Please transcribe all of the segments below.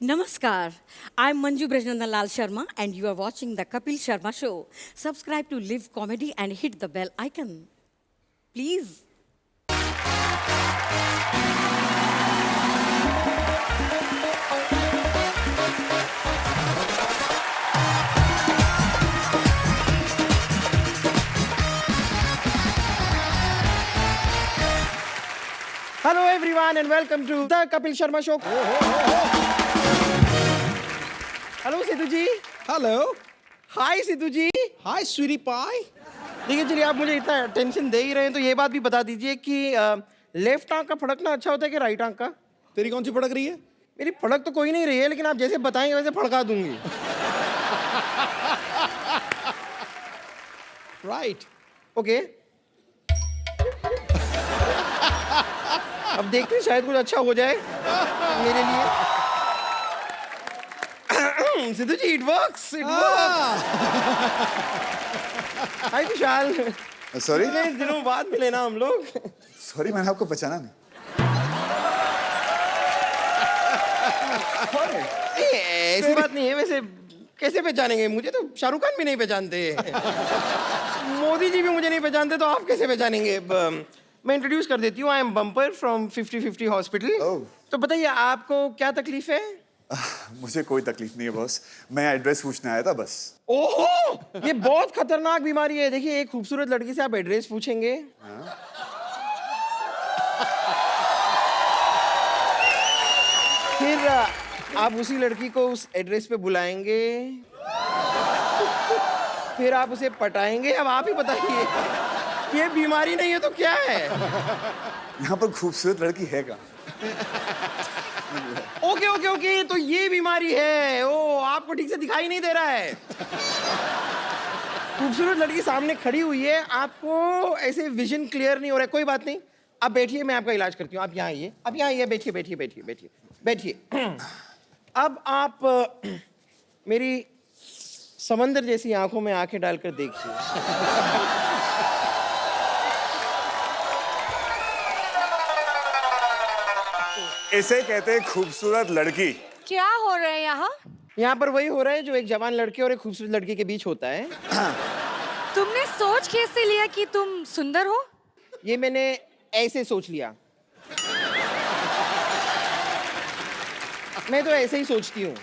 Namaskar. I'm Manju Brajnandan Lal Sharma and you are watching the Kapil Sharma Show. Subscribe to Live Comedy and hit the bell icon. Please. Hello everyone and welcome to the Kapil Sharma Show. Hello Sidhu ji. Hello Hi Sidhu ji. हाय स्वीटी पाई देखिए चलिए आप मुझे इतना tension दे ही रहे हैं तो ये बात भी बता दीजिए कि लेफ्ट आंख का फड़कना अच्छा होता है कि राइट आंख का? तेरी कौन सी पड़क रही है मेरी फड़क तो कोई नहीं रही है लेकिन आप जैसे बताएंगे वैसे फड़का दूंगी. Right okay. अब देखते हैं शायद कुछ अच्छा हो जाए मेरे लिए. सिद्धू जी, it works. Hi Vishal. Sorry इतने दिनों बाद मिले ना हम लोग. सॉरी मैंने आपको पहचाना नहीं. ऐसी बात नहीं है. वैसे कैसे पहचानेंगे? मुझे तो शाहरुख खान भी नहीं पहचानते. मोदी जी भी मुझे नहीं पहचानते तो आप कैसे पहचानेंगे? मैं इंट्रोड्यूस कर देती हूँ. I am bumper from 50-50 hospital. Oh. तो बताइए आपको क्या तकलीफ है? मुझे कोई तकलीफ नहीं है बॉस. मैं एड्रेस पूछने आया था बस. ओहो, ये बहुत खतरनाक बीमारी है. देखिए एक खूबसूरत लड़की से आप एड्रेस पूछेंगे. फिर आप उसी लड़की को उस एड्रेस पे बुलाएंगे. फिर आप उसे पटाएंगे. अब आप ही बताइए, ये बीमारी नहीं है तो क्या है? यहाँ पर खूबसूरत लड़की है का? ओके ओके ओके, तो ये बीमारी है. ओ, आपको ठीक से दिखाई नहीं दे रहा है. खूबसूरत लड़की सामने खड़ी हुई है, आपको ऐसे विजन क्लियर नहीं हो रहा है. कोई बात नहीं, आप बैठिए, मैं आपका इलाज करती हूँ. आप यहाँ आइए, आप यहाँ आइए. बैठिए बैठिए बैठिए बैठिए बैठिए. अब आप मेरी समंदर जैसी आंखों में आंखें डालकर देखिए. इसे कहते हैं खूबसूरत लड़की. क्या हो रहा है यहाँ? यहाँ पर वही हो रहा है जो एक जवान लड़के और एक खूबसूरत लड़की के बीच होता है. तुमने सोच कैसे लिया कि तुम सुंदर हो? ये मैंने ऐसे सोच लिया. मैं तो ऐसे ही सोचती हूँ.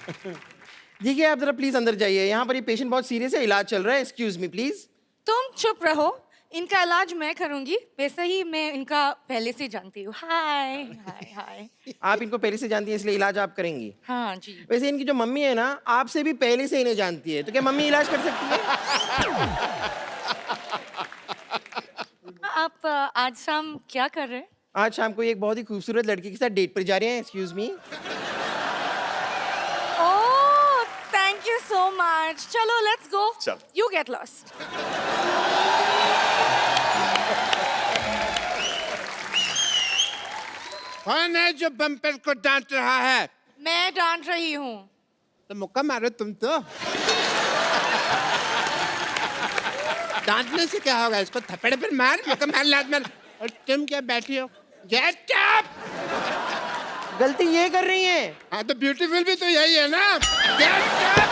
देखिए आप जरा प्लीज अंदर जाइए. यहाँ पर ये पेशेंट बहुत सीरियस है, इलाज चल रहा है. Excuse me please. तुम चुप रहो. इनका इलाज मैं करूंगी. वैसे ही मैं इनका पहले से जानती हूँ. हाय हाय हाय. आप इनको पहले से जानती हैं इसलिए इलाज आप करेंगी. हाँ जी. वैसे इनकी जो मम्मी है ना, आपसे भी पहले से इन्हें जानती है, तो क्या मम्मी इलाज कर सकती है? आप आज शाम क्या कर रहे हैं? आज शाम को एक बहुत ही खूबसूरत लड़की के साथ डेट पर जा रहे हैं. Excuse me. Oh, thank you so much. चलो लेट्स गो. चल. You get lost. कौन है जो बम्पर को डांट रहा है? मैं डांट रही हूँ. तो मुक्का मारो तुम तो. डांटने से क्या होगा? इसको थप्पड़ पर मार, मुक्का मार, लात मार. और तुम क्या बैठी हो? Get up. गलती ये कर रही हैं. हाँ तो ब्यूटीफुल भी तो यही है ना. Get up.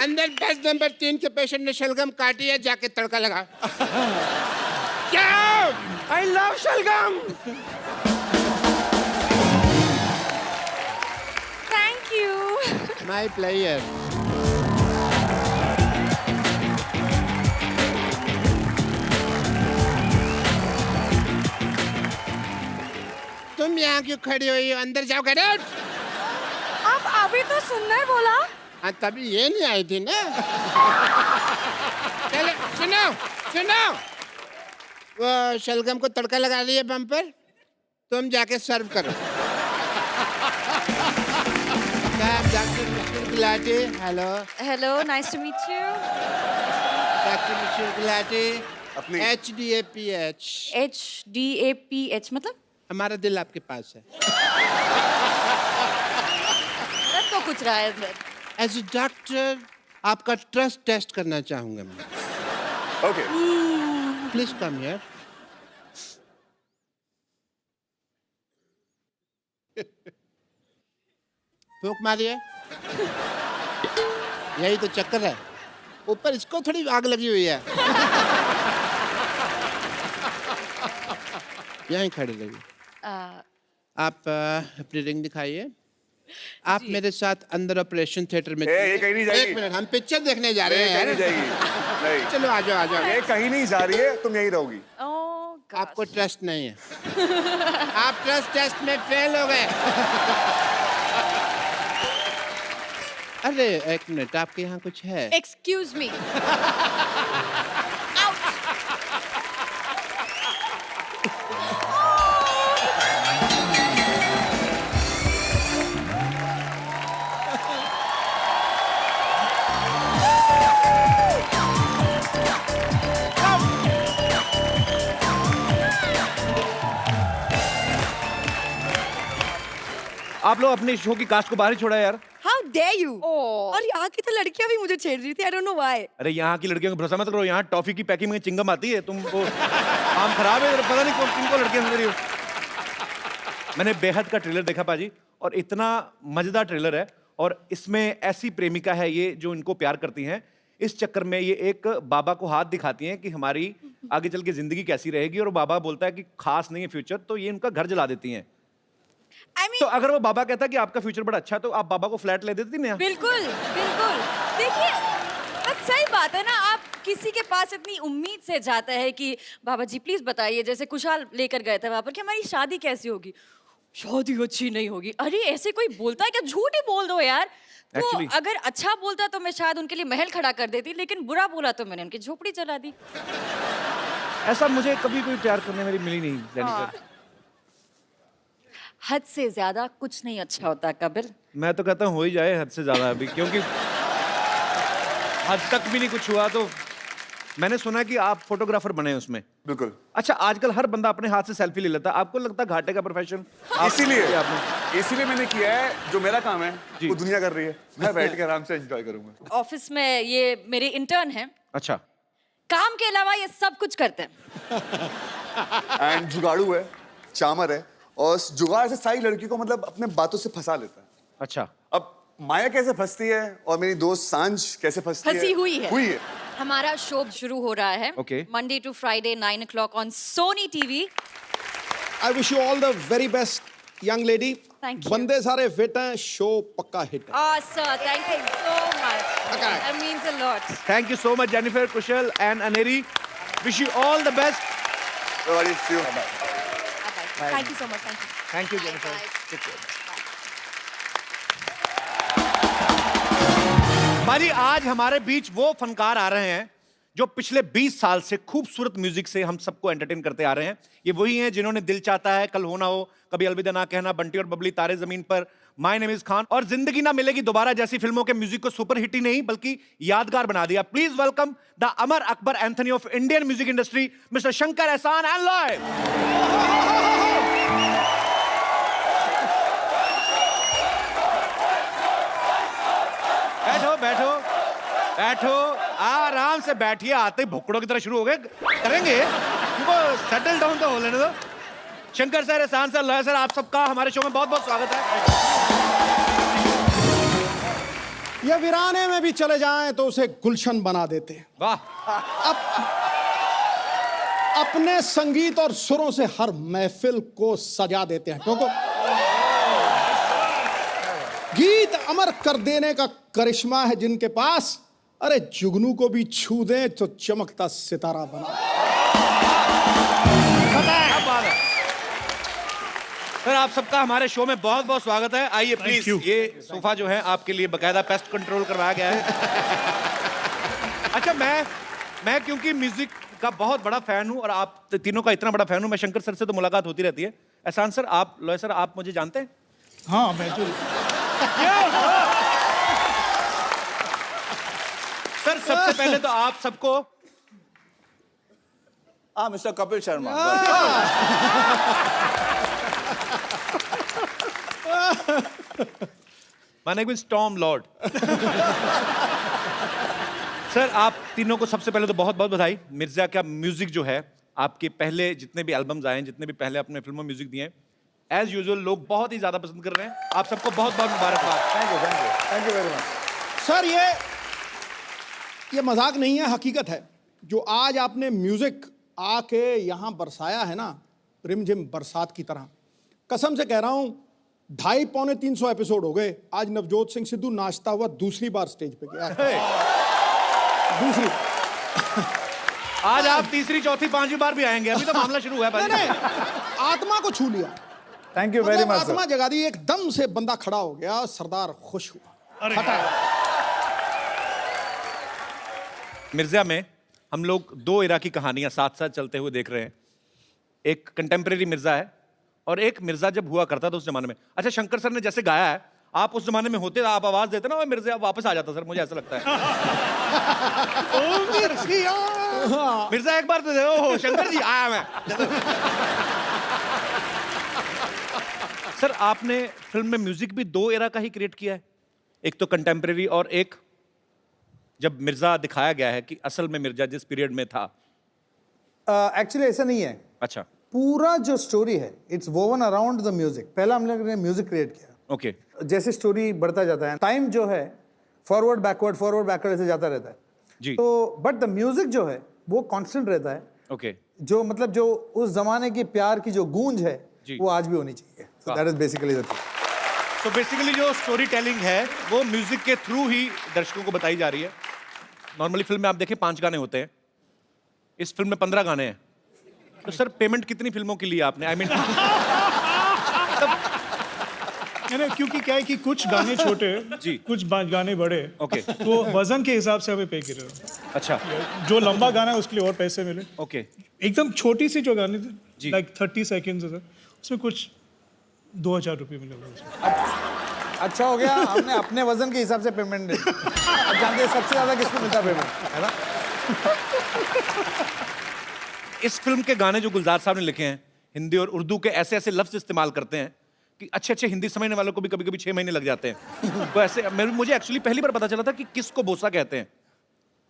अंदर बेड नंबर 3 के पेशेंट ने शलगम काटी है, जाके तड़का लगा. क्या? I love शलगम. Thank you. My player. तुम यहाँ क्यों खड़ी हुई हो? अंदर जाओ. Get out. आप अभी तो सुंदर बोला. हाँ तभी ये नहीं आई थी ना. चलो सुनो सुनो. वो शलगम को तड़का लगा लिया बम्पर. तुम जाके सर्व करो. Doctor Mishra Gulati. Hello. Hello, nice to meet you. Doctor Mishra Gulati. अपनी HDAPH. HDAPH मतलब? हमारा दिल आपके पास है. तो कुछ रहा है अंदर. एज ए डॉक्टर आपका ट्रस्ट टेस्ट करना चाहूंगा मैं. ओके. Please come here. फूंक मारिए। यही तो चक्कर है, ऊपर इसको थोड़ी आग लगी हुई है। यहीं खड़ी रहिए। आप अपनी रिंग दिखाइए। आप मेरे साथ अंदर ऑपरेशन थिएटर में ये कहीं नहीं जाएगी। एक मिनट, हम पिक्चर देखने जा रहे ये कहीं हैं नहीं जाएगी। नहीं, चलो आ जाओ आ जाओ। ये कहीं नहीं जा रही है, तुम यहीं रहोगी। आपको ट्रस्ट नहीं है। आप ट्रस्ट टेस्ट में फेल हो गए। अरे एक मिनट, आपके यहाँ कुछ है? Excuse me. आप लोग अपने शो की कास्ट को बाहर ही छोड़ा यार। How dare you? Oh. और यहाँ की तो लड़कियां भी मुझे छेड़ रही थी। I don't know why. अरे यहाँ की लड़कियों को भरोसा मत करो, यहाँ टॉफी की पैकिंग में चिंगम आती है। तुम वो काम खराब है, पता नहीं कौन किनको लड़कियां समझ रही हो। मैंने बेहद का ट्रेलर देखा पाजी, और इतना मजेदार ट्रेलर है, और इसमें ऐसी प्रेमिका है ये जो इनको प्यार करती हैं। इस चक्कर में ये एक बाबा को हाथ दिखाती हैं कि हमारी आगे चल के जिंदगी कैसी रहेगी, और वो बाबा बोलता है कि खास नहीं है फ्यूचर, तो ये उनका घर जला देती हैं। I mean, तो अगर वो बाबा कहता है कि आपका फ्यूचर बड़ा अच्छा है, तो आप बाबा को फ्लैट ले देती ना? बिल्कुल बिल्कुल। देखिए, बट सही बात है ना, आप किसी के पास इतनी उम्मीद से जाता है कि बाबा जी प्लीज बताइए, जैसे कुशाल लेकर गए थे वहां पर कि हमारी शादी कैसी होगी। शादी अच्छी नहीं होगी। अरे ऐसे कोई बोलता है क्या? झूठ ही बोल दो यार। तो Actually- अगर अच्छा बोलता तो मैं शायद उनके लिए महल खड़ा कर देती, लेकिन बुरा बोला तो मैंने उनकी झोपड़ी जला दी। ऐसा मुझे कभी कोई प्यार करने वाली मिली नहीं हाँ। जेनिफर। हद से ज्यादा कुछ नहीं अच्छा होता कपिल। मैं तो कहता हूँ हो ही जाए हद से ज्यादा अभी, क्योंकि हद तक भी नहीं कुछ हुआ। तो मैंने सुना कि आप फोटोग्राफर बने हैं उसमें। बिल्कुल। अच्छा, आजकल हर बंदा अपने हाथ से सेल्फी ले लेता है, आपको लगता है घाटे का प्रोफेशन? इसीलिए मैंने किया है। जो मेरा काम है वो दुनिया कर रही है, मैं बैठ के आराम से एंजॉय करूंगा। ऑफिस में ये मेरे इंटर्न हैं, अच्छा, काम के अलावा ये सब कुछ करते हैं। एंड जुगाड़ू है, चामर है, और जुगाड़ से सारी लड़की को मतलब अपने बातों से फंसा लेता है। अच्छा। अब माया कैसे फंसती है और मेरी दोस्त सांझ कैसे फंसती है? फंसी हुई है। हमारा शो शुरू हो रहा है Okay. Monday to Friday 9 o'clock on Sony TV. I wish you all the very best, young lady. Thank you. बंदे सारे फिट हैं, शो पक्का हिट है। Sir thank you so much, that means a lot. Thank you so much Jennifer, Kusal and Aneri. Wish you all the best. Thank you so much, thank you. Thank you Jennifer. बाजी, आज हमारे बीच वो फनकार आ रहे हैं जो पिछले 20 साल से खूबसूरत म्यूजिक से हम सबको एंटरटेन करते आ रहे हैं। ये वही हैं जिन्होंने दिल चाहता है, कल हो ना हो, कभी अलविदा ना कहना, बंटी और बबली, तारे जमीन पर, माय नेम इज खान और जिंदगी ना मिलेगी दोबारा जैसी फिल्मों के म्यूजिक को सुपर हिट ही नहीं बल्कि यादगार बना दिया। Please welcome the Amar Akbar Anthony of Indian music industry, mister Shankar Ehsaan and Loy. बैठो बैठो बैठो, आराम से बैठिए। आते ही भुक्कड़ों की तरह शुरू हो गए करेंगे, उनको सेटल डाउन तो हो लेने दो। शंकर सर, एहसान सर, लॉय सर, आप सबका हमारे शो में बहुत बहुत स्वागत है। ये वीराने में भी चले जाएं तो उसे गुलशन बना देते हैं। वाह, अपने संगीत और सुरों से हर महफिल को सजा देते हैं। टोको गीत अमर कर देने का करिश्मा है जिनके पास, अरे जुगनू को भी छू दे तो चमकता सितारा बना। क्या बात है सर, आप सबका हमारे शो में बहुत बहुत स्वागत है। आइए प्लीज, ये सोफा जो है आपके लिए बकायदा पेस्ट कंट्रोल करवाया गया है। अच्छा, मैं क्योंकि म्यूजिक का बहुत बड़ा फैन हूं और आप तीनों का इतना बड़ा फैन हूं, मैं शंकर सर से तो मुलाकात होती रहती है। एहसान सर, आप, लॉय सर, आप मुझे जानते हैं? हाँ, मैं जो सर सबसे पहले तो आप सबको mister Kapil Sharma. My name is Tom Lord. Sir, आप तीनों को सबसे पहले तो बहुत बहुत बधाई। मिर्जा का म्यूजिक जो है, आपके पहले जितने भी एल्बम्स आए हैं, जितने भी पहले अपने फिल्मों में म्यूजिक दिए हैं, एज यूजुअल लोग बहुत ही ज्यादा पसंद कर रहे हैं। आप सबको बहुत बहुत मुबारकबाद। Thank you very much. Sir ये मजाक नहीं है, हकीकत है। जो आज आपने म्यूजिक आके यहाँ बरसाया है ना, रिमझिम बरसात की तरह, कसम से कह रहा हूँ 250-300 एपिसोड हो गए, आज नवजोत सिंह सिद्धू नाचता हुआ दूसरी बार स्टेज पे गया। दूसरी। आज आप तीसरी, चौथी, पांचवी बार भी आएंगे। अभी तो मामला शुरू हुआ है भाई। नहीं, आत्मा को छू लिया। थैंक यू वेरी मतलब मच आत्मा जगा दी, एकदम से बंदा खड़ा हो गया, सरदार खुश हुआ। मिर्जा में हम लोग दो इरा की कहानियां साथ साथ चलते हुए देख रहे हैं। एक कंटेम्प्रेरी मिर्जा है और एक मिर्जा जब हुआ करता था उस जमाने में। अच्छा, शंकर सर ने जैसे गाया है, आप उस जमाने में होते, आप आवाज देते ना, वो मिर्जा आप वापस आ जाता सर, मुझे ऐसा लगता है। मिर्जा एक बार तो दे, ओहो शंकर जी आया मैं। सर आपने फिल्म में म्यूजिक भी दो एरा का ही क्रिएट किया है, एक तो कंटेम्प्रेरी और एक जब मिर्जा दिखाया गया है कि असल में मिर्जा जिस पीरियड में था। एक्चुअली ऐसा नहीं है। अच्छा, पूरा जो स्टोरी है it's woven around the music. पहला हम लोग ने म्यूजिक क्रिएट किया, ओके। जैसे स्टोरी बढ़ता जाता है, टाइम जो है फॉरवर्ड बैकवर्ड ऐसे जाता रहता है जी। तो बट द म्यूजिक जो है वो कांस्टेंट रहता है। ओके, जो मतलब जो उस जमाने की प्यार की जो गूंज है जी। वो आज भी होनी चाहिए। So that is basically the thing. तो बेसिकली जो स्टोरी टेलिंग है वो म्यूजिक के थ्रू ही दर्शकों को बताई जा रही है। नॉर्मली फिल्म में आप देखें 5 गाने होते हैं, इस फिल्म में 15 गाने हैं। तो सर पेमेंट कितनी फिल्मों की ली आपने? आई मीन नहीं, क्योंकि क्या है कि कुछ गाने छोटे जी। कुछ गाने बड़े, ओके। तो वजन के हिसाब से हमें पे कर रहे हो। अच्छा, जो लंबा गाना है उसके लिए और पैसे मिले। ओके। एकदम छोटी सी जो गाने थे जी। लाइक 30 सेकेंड्स उसमें कुछ 2000 रुपये मिले होंगे उसमें। अच्छा हो गया, हमने अपने वजन के हिसाब से पेमेंट दी। अब जानते हैं सबसे ज्यादा किसको मिलता पेमेंट, है ना? इस फिल्म के गाने जो गुलजार साहब ने लिखे हैं, हिंदी और उर्दू के ऐसे ऐसे लफ्ज इस्तेमाल करते हैं कि अच्छे अच्छे हिंदी समझने वालों को भी कभी कभी 6 महीने लग जाते हैं। तो ऐसे मुझे एक्चुअली पहली बार पता चला था कि किसको बोसा कहते हैं।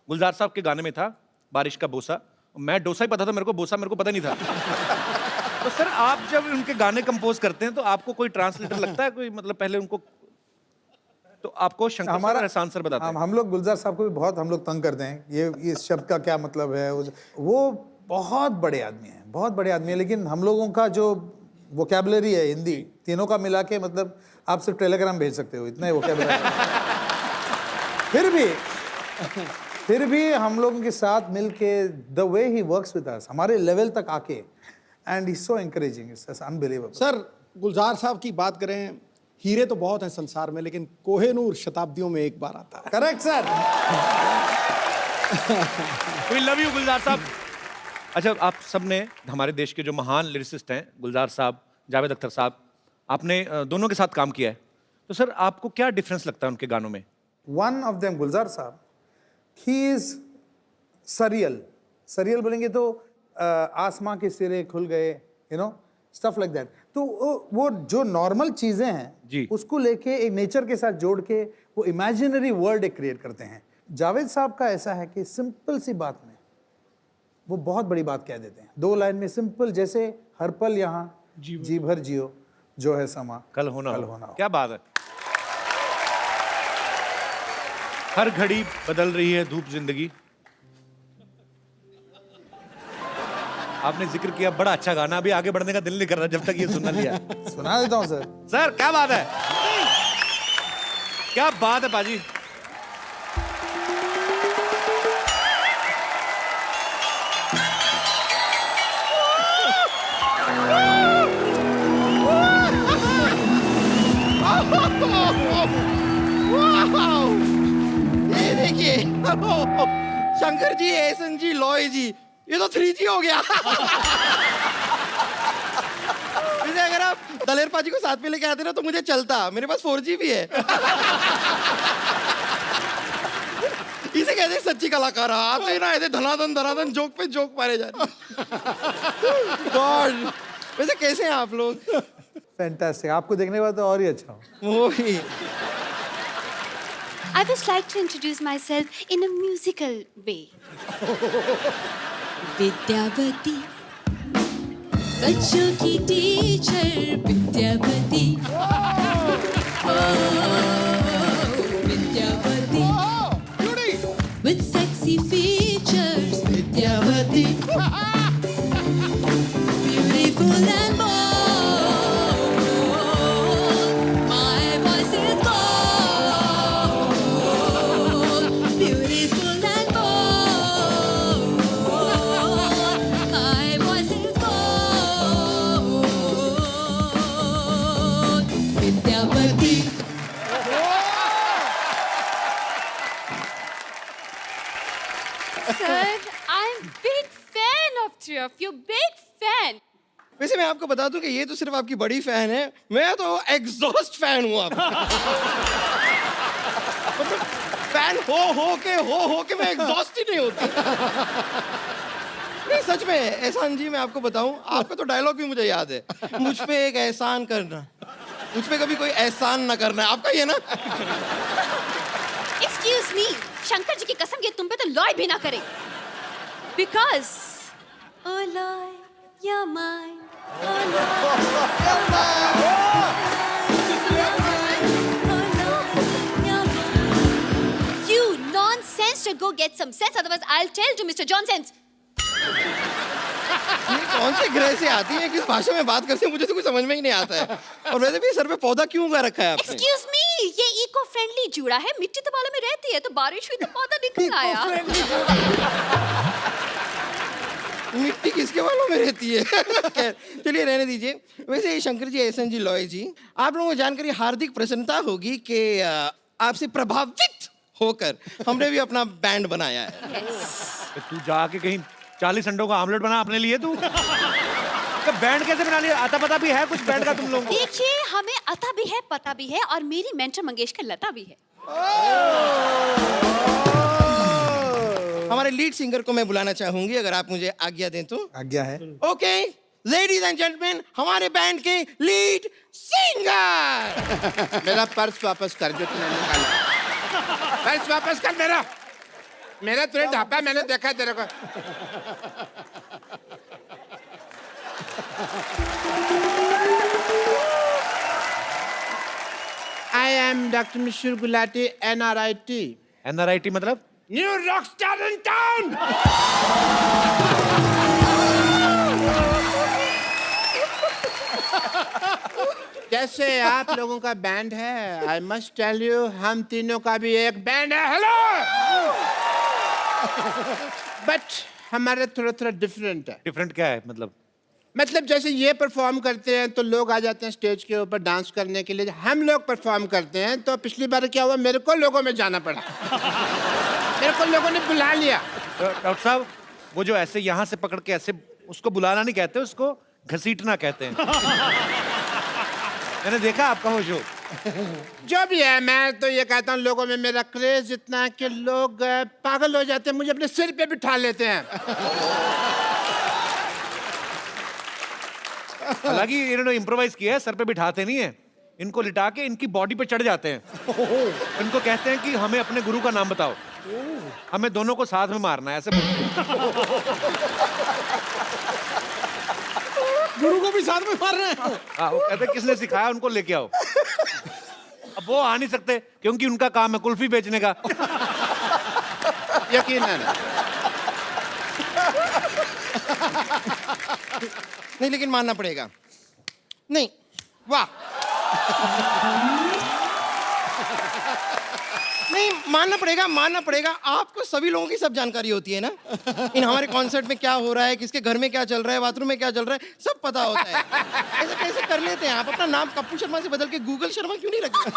गुलजार साहब के गाने में था बारिश का बोसा, मैं डोसा ही पता था, मेरे को बोसा मेरे को पता नहीं था। तो सर आप जब उनके गाने कंपोज करते हैं तो आपको कोई ट्रांसलेटर लगता है, कोई मतलब पहले उनको, तो आपको शंकर सर और एहसान सर बताते हैं? हम लोग गुलजार साहब को भी बहुत हम लोग तंग करते हैं, ये इस शब्द का क्या मतलब है। वो बहुत बड़े आदमी हैं, बहुत बड़े आदमी हैं, लेकिन हम लोगों का जो वोकैबुलरी है हिंदी तीनों का मिला के, मतलब आप सिर्फ टेलीग्राम भेज सकते हो, इतना ही वोकैबुलरी। फिर भी हम लोगों के साथ मिलके the way he works with us, हमारे लेवल तक आके, and is so encouraging, it's unbelievable. Sir Gulzar sahab की बात करें, हीरे तो बहुत हैं संसार में, लेकिन कोहेनूर शताब्दियों में एक बार आता है। Correct sir. We love you Gulzar sahab. अच्छा, आप सब ने हमारे देश के जो महान लिरिसिस्ट हैं, गुलजार साहब, जावेद अख्तर साहब, आपने दोनों के साथ काम किया है, तो सर आपको क्या डिफरेंस लगता है उनके गानों में? वन ऑफ देम गुलजार साहब, ही इज सरियल बोलेंगे तो आसमां के सिरे खुल गए, you know, stuff like that. तो वो जो नॉर्मल चीजें हैं जी। उसको लेके एक नेचर के साथ जोड़ के वो इमेजिनरी वर्ल्ड एक क्रिएट करते हैं। जावेद साहब का ऐसा है कि सिंपल सी बात में वो बहुत बड़ी बात कह देते हैं, 2 लाइन में सिंपल, जैसे हर पल यहाँ जी भर जियो, जो है समा कल होना कल हो। होना हो। क्या बात है। हर घड़ी बदल रही है धूप जिंदगी। आपने जिक्र किया, बड़ा अच्छा गाना, अभी आगे बढ़ने का दिल नहीं कर रहा जब तक ये सुन लिया। सुना देता हूँ सर। सर क्या बात है, क्या बात है पाजी। ये देखिए, शंकर जी, एहसन जी, लॉय जी, ये तो 3G हो गया। वैसे अगर आप दलेर पाजी को साथ में लेके आते ना तो मुझे चलता, मेरे पास 4G भी है। इसे कहते हैं सच्ची कलाकार। आप ना ऐसे धनाधन जोक पे जोक मारे जा रहे। गॉड, वैसे कैसे हैं आप लोग? फैंटास्टिक, आपको देखने के बाद तो और ही अच्छा हो। वो भी। I would like to introduce myself in a musical way. Vidyavati, बच्चों की teacher Vidyapati Vidyapati with sexy features Vidyapati beautiful and bold my voice is gold beautiful and bold my voice is gold Vidyapati Sir, I'm big fan of three of you. Big fan. वैसे मैं आपको बता दूं कि ये तो सिर्फ आपकी बड़ी फैन है, मैं तो एग्जॉस्ट फैन हूं आपका। मतलब फैन हो के मैं एग्जॉस्ट ही नहीं होता। नहीं सच में एहसान जी, मैं आपको बताऊं, आपका तो डायलॉग भी मुझे याद है, मुझ पे एक एहसान करना, मुझ पे कभी कोई एहसान ना करना, आपका ही है ना? Excuse me. शंकर जी की कसम ये तुम पे तो लॉय भी ना करे। Because oh Lord, you're mine. Oh Lord, you're mine. You nonsense should go get some sense, otherwise I'll tell to Mr. Johnson's. ये कौन से ग्रह से आती है, किस भाषा में बात करते हैं, मुझे तो कुछ समझ में ही नहीं आता है। और वैसे भी सर पे पौधा क्यों उगा रखा है आपने? Excuse me, ये इको फ्रेंडली जूड़ा है, मिट्टी तो बालों में रहती है, तो बारिश हुई तो पौधा निकल आया। मिट्टी किसके बालों में रहती है? खैर, चलिए रहने दीजिए। वैसे ये शंकर जी, एहसान जी, लॉय जी, आप लोगों को जानकर ये हार्दिक प्रसन्नता होगी कि आपसे प्रभावित होकर हमने भी अपना बैंड बनाया है। तू जाके कहीं 40 अंडों का आमलेट बना अपने लिए तू। तो बैंड कैसे बना लिया? आता पता भी है कुछ बैंड का तुम लोगों को? देखिए, हमें आता भी है, पता भी है, और मेरी मेंटर मंगेशकर लता भी है। हमारे लीड सिंगर को मैं बुलाना चाहूंगी, अगर आप मुझे आज्ञा दें तो। आज्ञा है। ओके, लेडीज एंड जेंटलमैन, हमारे बैंड के लीड सिंगर। मेरा पर्स वापस कर जो तूने निकाला। पर्स वापस कर मेरा। मेरा तुझे ढापा, मैंने देखा तेरे को। I am Dr. Mishur Gulati, NRIT. NRIT मतलब? New rockstar in town. जैसे आप लोगों का बैंड है, I must tell you, हम तीनों का भी एक बैंड है। हेलो। बट हमारा थोड़ा डिफरेंट है। डिफरेंट क्या है मतलब? मतलब जैसे ये परफॉर्म करते हैं तो लोग आ जाते हैं स्टेज के ऊपर डांस करने के लिए, हम लोग परफॉर्म करते हैं तो पिछली बार क्या हुआ, मेरे को लोगों में जाना पड़ा। मेरे को लोगों ने बुला लिया। डॉक्टर साहब, वो जो ऐसे यहाँ से पकड़ के ऐसे, उसको बुलाना नहीं कहते, उसको घसीटना कहते हैं। मैंने देखा आपका वो शो। जो भी है, मैं तो ये कहता हूँ लोगों में मेरा क्रेज इतना है कि लोग पागल हो जाते हैं, मुझे अपने सिर पे बिठा लेते हैं। हालांकि इन्होंने इम्प्रोवाइज किया है, सर पे बिठाते नहीं है, इनको लिटा के इनकी बॉडी पे चढ़ जाते हैं। इनको कहते हैं कि हमें अपने गुरु का नाम बताओ, हमें दोनों को साथ में मारना है, ऐसे बोलते हैं। गुरु को भी साथ में मार रहे हैं। हाँ, वो कहते हैं किसने सिखाया, उनको लेके आओ। अब वो आ नहीं सकते क्योंकि उनका काम है कुल्फी बेचने का। यकीनन। नहीं, लेकिन मानना पड़ेगा। नहीं, वाह। नहीं, मानना पड़ेगा। आपको सभी लोगों की सब जानकारी होती है ना, इन हमारे कॉन्सर्ट में क्या हो रहा है, किसके घर में क्या चल रहा है, बाथरूम में क्या चल रहा है, सब पता होता है। ऐसे कैसे कर लेते हैं आप? अपना नाम कप्पू शर्मा से बदल के गूगल शर्मा क्यों नहीं रखते?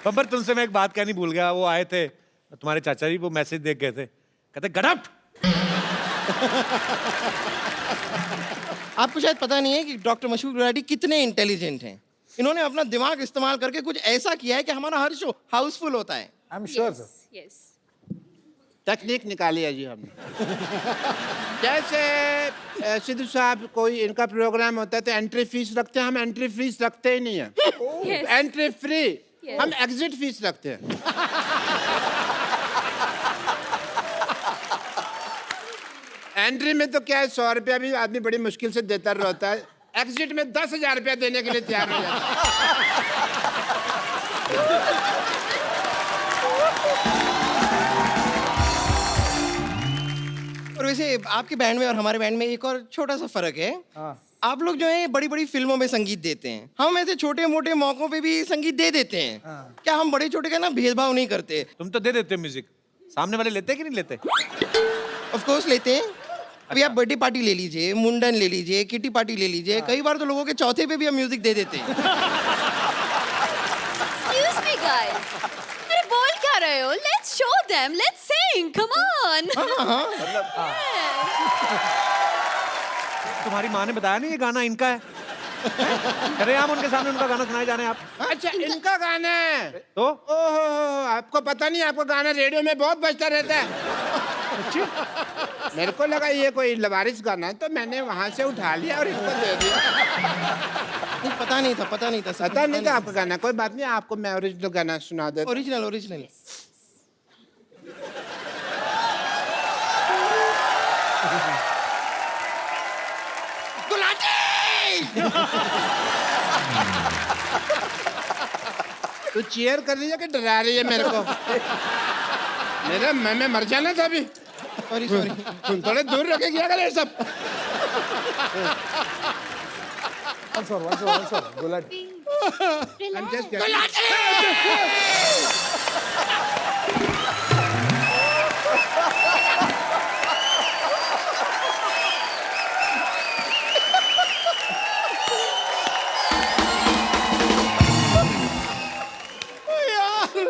बब्बर, तुमसे मैं एक बात कहनी भूल गया। वो आए थे तुम्हारे चाचा जी, वो मैसेज देख गए थे, कहते गड़प। आपको शायद पता नहीं है कि डॉक्टर मशहूर गुलाटी कितने इंटेलिजेंट हैं। इन्होंने अपना दिमाग इस्तेमाल करके कुछ ऐसा किया है कि हमारा हर शो हाउसफुल होता है। I'm sure, sir. Yes. तकनीक निकाली है जी हमने। जैसे सिद्धू साहब, कोई इनका प्रोग्राम होता है तो एंट्री फीस रखते हैं, हम एंट्री फीस रखते ही नहीं है। Yes. Entry free, Yes. हम एग्जिट फीस रखते हैं। एंट्री में तो क्या है, 100 रुपया भी आदमी बड़ी मुश्किल से देता रहता है, एग्जिट में 10,000 रुपया देने के लिए तैयार हो जाता है। और वैसे आपके बैंड में और हमारे बैंड में एक और छोटा सा फर्क है। आप लोग जो है बड़ी बड़ी फिल्मों में संगीत देते हैं, हम ऐसे छोटे मोटे मौकों पे भी संगीत दे देते हैं। क्या हम बड़े छोटे का ना भेदभाव नहीं करते? तुम तो दे देते हो म्यूजिक, सामने वाले लेते कि नहीं लेते? ऑफ कोर्स लेते हैं। अभी आप बर्थडे पार्टी ले लीजिए, मुंडन ले लीजिए, किटी पार्टी ले लीजिए, कई बार तो लोगों के चौथे पे भी हम म्यूजिक दे देते हैं। Excuse me, guys. अरे बोल क्या रहे हो? Let's show them. Let's sing. Come on. तुम्हारी माँ ने बताया नहीं ये गाना इनका है? अरे हम उनके सामने उनका गाना सुनाए जा रहे हैं आप। अच्छा, इनका गाना है तो ओहो, आपको पता नहीं, आपका गाना रेडियो में बहुत बजता रहता है। मेरे को लगा ये कोई लवारिस गाना है, तो मैंने वहां से उठा लिया और इनको दे दिया। पता नहीं था पता नहीं था आपका गाना। कोई बात नहीं, आपको मैं ओरिजिनल गाना सुना देता। ओरिजिनल ओरिजिनल तू चीयर कर रही है कि डरा रही है मेरे को? मेरा मैं मर जाना था अभी। सॉरी सॉरी, तुम थोड़े दूर रखे क्या करे सब। Once more. Gulati. I'm just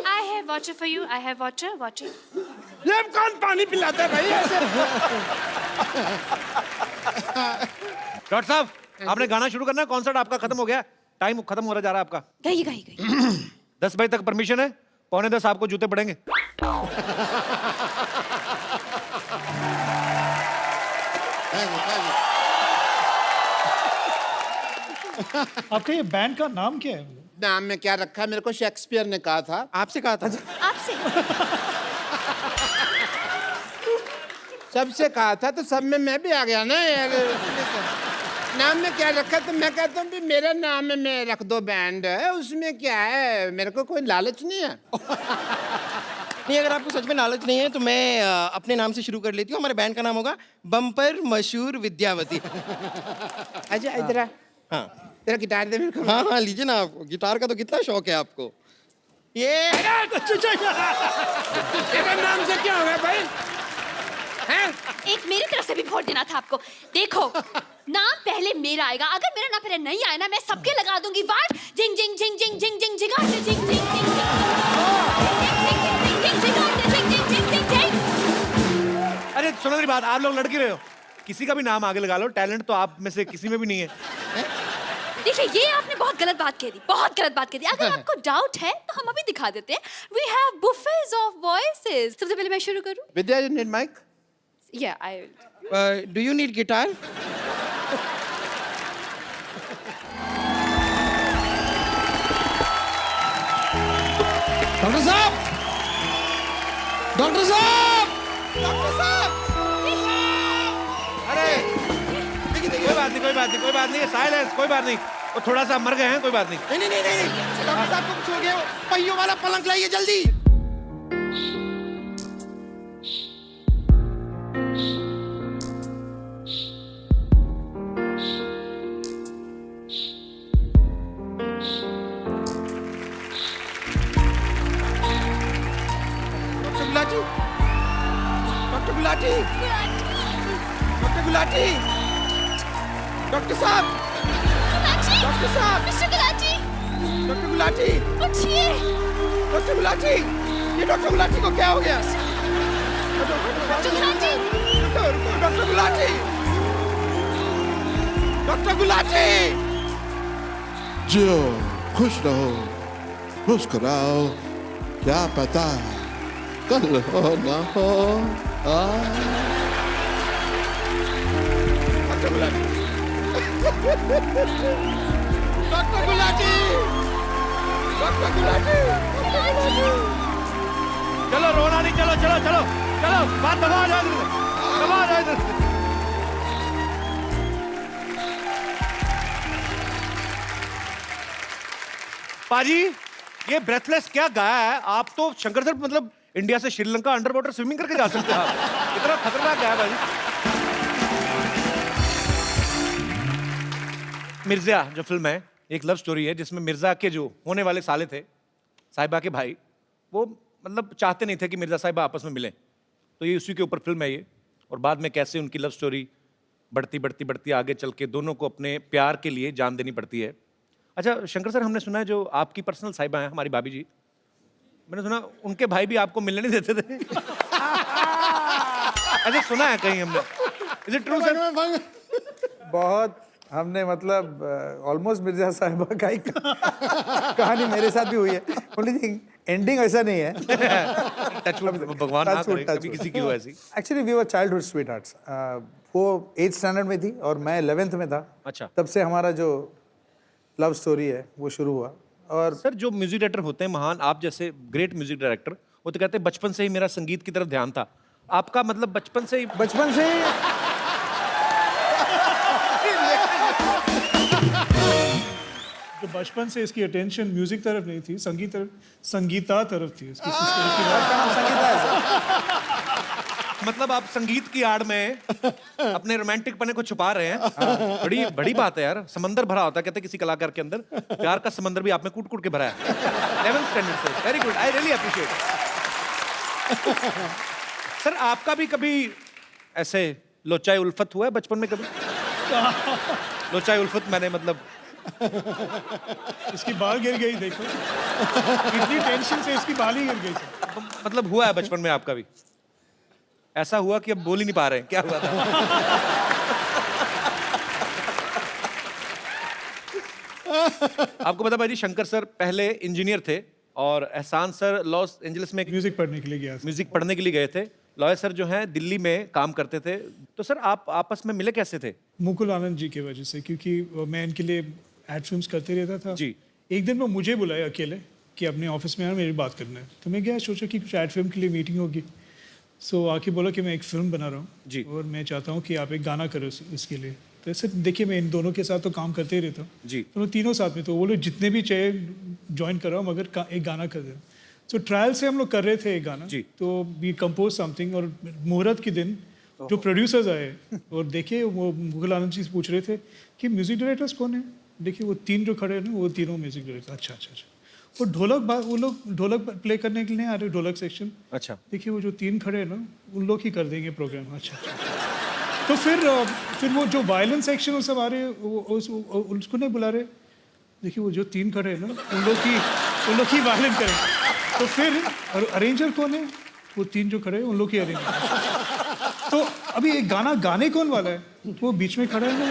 I have water for you. I have water. ये कौन पानी पिलाता है भाई ऐसे? डॉक्टर साहब, आपने गाना शुरू करना है, कॉन्सर्ट आपका खत्म हो गया, टाइम खत्म हो रहा जा रहा है आपका। गई 10 बजे तक परमिशन है, 9:45 आपको जूते पड़ेंगे। आपका ये बैंड का नाम क्या है? नाम में क्या रखा है, मेरे को शेक्सपियर ने कहा था। आपसे कहा था? आपसे सबसे कहा था, तो सब में मैं भी आ गया ना यार। नाम में क्या रखा, तो मैं कहता हूँ भी मेरा नाम में रख दो बैंड है, उसमें क्या है, मेरे को कोई लालच नहीं है। नहीं, अगर आपको सच में लालच नहीं है तो मैं अपने नाम से शुरू कर लेती हूँ। हमारे बैंड का नाम होगा बम्पर मशहूर विद्यावती। अच्छा इधर आ। हाँ तेरा गिटार दे मेरे को। हाँ हाँ, लीजिए ना। आपको गिटार का तो कितना शौक है आपको। ये तेरा नाम से क्या होगा भाई? हैं? एक मेरी तरफ से भी वोट देना था आपको। देखो, नाम पहले मेरा आएगा, अगर मेरा नाम पहले नहीं आया ना, मैं सबके लगा दूंगी वाट। जिंग जिंग जिंग जिंग जिंग जिंग जिंग जिंग जिंग जिंग जिंग। अरे सुनो मेरी बात, आप लोग लड़के रहे हो, किसी का भी नाम आगे लगा लो, टैलेंट तो आप में से किसी में भी नहीं है। देखिए, ये आपने बहुत गलत बात कह दी, बहुत गलत बात कह दी। अगर आपको डाउट है तो हम अभी दिखा देते हैं। We have buffets of voices. सबसे पहले मैं शुरू करूं? विद्या, you need mic? Yeah, I will. Do you need guitar? Doctor साहब, डॉक्टर साहब, डॉक्टर साहब! अरे कोई बात नहीं, साइलेंस, कोई बात नहीं, वो थोड़ा सा मर गए हैं, कोई बात नहीं। नहीं नहीं नहीं नहीं, डॉक्टर साहब को कुछ हो गया। पहियों वाला पलंग लाइए जल्दी। Doctor Gulati, doctor Gulati, doctor साहब, डॉक्टर साहब, मिस्टर गुलाटी, डॉक्टर गुलाटी, उठिए। डॉक्टर गुलाटी, ये डॉक्टर गुलाटी को क्या हो गया? Doctor Gulati, doctor Gulati, doctor Gulati. जियो, खुश रहो, मुस्कुराओ, क्या पता कल हो ना हो। Doctor Gulati, doctor Gulati, doctor Gulati. चलो रोना नहीं, चलो चलो चलो चलो, बात दबा जाए, दबा जाए। पाजी ये ब्रेथलेस क्या गाया है आप? तो शंकर सर मतलब इंडिया से श्रीलंका अंडर वाटर स्विमिंग करके जा सकते हैं आप। इतना खतरनाक गाया पाजी। मिर्जा जो फिल्म है एक लव स्टोरी है जिसमें मिर्जा के जो होने वाले साले थे साहिबा के भाई वो मतलब चाहते नहीं थे कि मिर्जा साहिबा आपस में मिलें, तो ये उसी के ऊपर फिल्म है ये। और बाद में कैसे उनकी लव स्टोरी बढ़ती बढ़ती बढ़ती आगे चल के दोनों को अपने प्यार के लिए जान देनी पड़ती है। अच्छा शंकर सर, हमने सुना है जो आपकी पर्सनल साहिबा हैं हमारी भाभी जी, मैंने सुना उनके भाई भी आपको मिलने नहीं देते थे। अच्छा सुना है कहीं हमने, इज इट ट्रू सर? बहुत हमने मतलब ऑलमोस्ट मिर्जा साहिबा का ही कहानी मेरे साथ भी हुई है। ओनली थिंग एंडिंग ऐसा नहीं है। भगवान ना करे कभी किसी की हो ऐसी। Actually we were childhood sweethearts. वो 8th स्टैंडर्ड में थी और मैं 11th में था। अच्छा। तब से हमारा जो लव स्टोरी है वो शुरू हुआ। और सर जो म्यूजिक डायरेक्टर होते हैं महान, आप जैसे ग्रेट म्यूजिक डायरेक्टर, वो तो कहते हैं बचपन से ही मेरा संगीत की तरफ ध्यान था। आपका मतलब बचपन से ही जो बचपन से इसकी अटेंशन म्यूजिक तरफ नहीं थी, संगीता तरफ थी इसकी। मतलब आप संगीत की आड़ में अपने रोमांटिक पने को छुपा रहे हैं। बड़ी बड़ी बात है यार, समंदर भरा होता है कहते हैं किसी कलाकार के अंदर, प्यार का समंदर भी आप में कूट कूट के भरा है। 11th स्टैंडर्ड से, very good, I really appreciate. Sir आपका भी कभी ऐसे लोचाई उल्फत हुआ है बचपन में कभी? लोचाई उल्फत मैंने मतलब इसकी बाल गिर गई, देखो इतनी टेंशन से इसकी बाल ही गिर गई। मतलब हुआ है बचपन में आपका भी? ऐसा हुआ कि अब बोल ही नहीं पा रहे हैं, क्या हुआ था? आपको पता भाई शंकर सर पहले इंजीनियर थे और एहसान सर लॉस एंजलिस में म्यूजिक पढ़ने के लिए गया था। म्यूजिक पढ़ने के लिए गए थे। लॉयर सर जो हैं दिल्ली में काम करते थे। तो सर आप आपस में मिले कैसे थे? मुकुल आनंद जी की वजह से, क्योंकि मैं इनके लिए एड फिल्म्स करते रहता था जी। एक दिन वो मुझे बुलाया अकेले कि अपने ऑफिस में यार मेरी बात करना है। तो मैं गया, सोचा कि कुछ एड फिल्म के लिए मीटिंग होगी। सो आके बोला कि मैं एक फिल्म बना रहा हूँ जी। और मैं चाहता हूँ कि आप एक गाना करो इसके लिए। तो ऐसे देखिए मैं इन दोनों के साथ तो काम करते ही रहता हूँ जी। तो लोग तीनों साथ में, तो वो लोग जितने भी चाहिए ज्वाइन कर रहा हूँ मगर एक गाना कर दे। तो ट्रायल से हम लोग कर रहे थे एक गाना जी। तो वी कंपोज समथिंग और मुहूर्त के दिन जो प्रोड्यूसर्स आए और देखिए वो मुकुल आनंद जी से पूछ रहे थे कि म्यूजिक डायरेक्टर्स कौन है। देखिए वो तीन जो खड़े हैं ना वो तीनों म्यूजिक डायरेक्टर। अच्छा अच्छा अच्छा। वो वो लोग ढोलक प्ले करने के लिए आ रहे, ढोलक सेक्शन। अच्छा। देखिए वो जो तीन खड़े हैं ना उन लोग ही कर देंगे प्रोग्राम। अच्छा अच्छा। तो फिर वो जो वायलिन सेक्शन वो सब आ रहे हैं उसको नहीं बुला रहे। देखिए वो जो तीन खड़े हैं ना उन लोग ही वायलिन करें। तो फिर अरेंजर कौन है? वो तीन जो खड़े हैं उन लोग ही अरेंजर। तो अभी एक गाना गाने कौन वाला है? वो बीच में खड़ा है ना।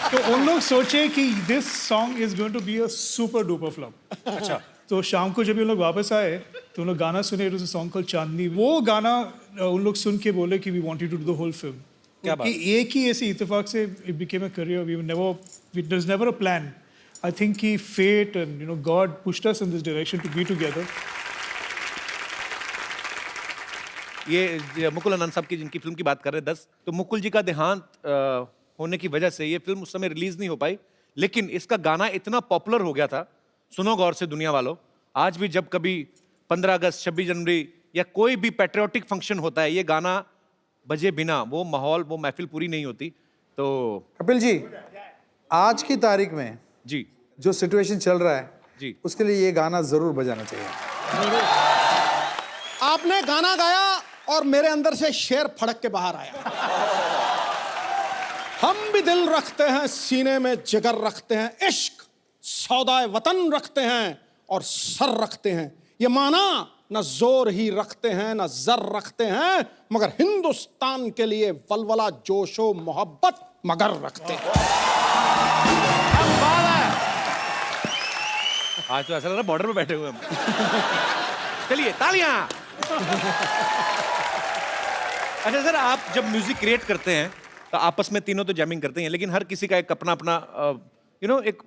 तो उन लोग सोचे कि this song is going to be a super duper flop. अच्छा। तो शाम को जब ये लोग वापस आए तो उन लोग गाना सुने, सॉन्ग कॉल्ड चांदनी। वो गाना उन लोग सुन के बोले कि we wanted to do the whole film. क्या बात? कि एक ही ऐसी इत्तेफाक से it became a career. There was never a plan. I think कि fate and God pushed us in this direction to be together. ये मुकुल आनंद साहब की जिनकी फिल्म की बात कर रहे हैं 10, तो मुकुल जी का देहांत होने की वजह से ये फिल्म उस समय रिलीज नहीं हो पाई, लेकिन इसका गाना इतना पॉपुलर हो गया था। सुनो गौर से दुनिया वालों, आज भी जब कभी 15 अगस्त 26 जनवरी या कोई भी पैट्रियोटिक फंक्शन होता है, ये गाना बजे बिना वो माहौल वो महफिल पूरी नहीं होती। तो कपिल जी, आज की तारीख में जी जो सिचुएशन चल रहा है जी उसके लिए ये गाना जरूर बजाना चाहिए। आपने गाना गाया और मेरे अंदर से शेर फड़क के बाहर आया। हम भी दिल रखते हैं, सीने में जिगर रखते हैं, इश्क सौदाए वतन रखते हैं और सर रखते हैं। ये माना न जोर ही रखते हैं न जर रखते हैं, मगर हिंदुस्तान के लिए वलवला जोशो मोहब्बत मगर रखते हैं। आज तो ऐसा लग रहा है बॉर्डर पे बैठे हुए हम। चलिए तालियां। अच्छा सर, आप जब म्यूजिक क्रिएट करते हैं तो आपस में तीनों तो जैमिंग करते हैं, लेकिन हर किसी का एक अपना अपना एक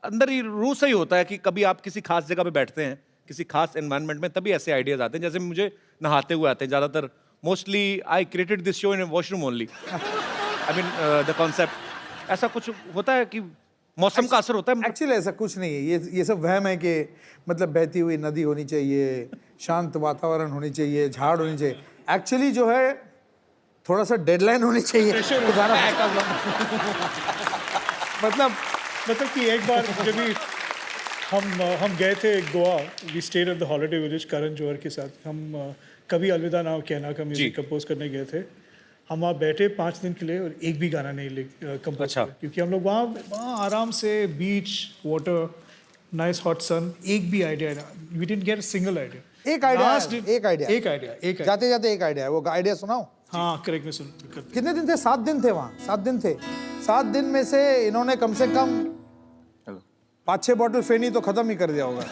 अंदर ही रूह सही होता है कि कभी आप किसी खास जगह पे बैठते हैं, किसी खास एनवायरनमेंट में, तभी ऐसे आइडियाज आते हैं। जैसे मुझे नहाते हुए आते हैं ज़्यादातर। Mostly I created this show in washroom only. I mean the concept ऐसा कुछ होता है कि मौसम का असर होता है? एक्चुअली ऐसा कुछ नहीं है, ये सब वहम है कि मतलब बहती हुई नदी होनी चाहिए, शांत वातावरण होनी चाहिए, झाड़ होनी चाहिए। एक्चुअली जो है थोड़ा सा डेडलाइन होनी चाहिए तो गाना मतलब कि एक बार जब भी हम गए थे Goa, we stayed at the holiday village Karan Johar के साथ। हम कभी अलविदा ना कहना का म्यूजिक कंपोज करने गए थे। हम वहाँ बैठे 5 दिन के लिए और एक भी गाना नहीं कंपोज अच्छा। किया, क्योंकि हम लोग वहाँ आराम से beach, water, nice hot sun, एक भी idea, we didn't get a single idea. एक आइडिया जाते जाते एक आइडिया है, वो आइडिया सुनाओ। हाँ करेक्ट, मैं सुन। कितने दिन थे? 7 दिन थे वहाँ, 7 दिन थे। 7 दिन में से इन्होंने कम से कम 5-6 बॉटल फेनी तो खत्म ही कर दिया होगा।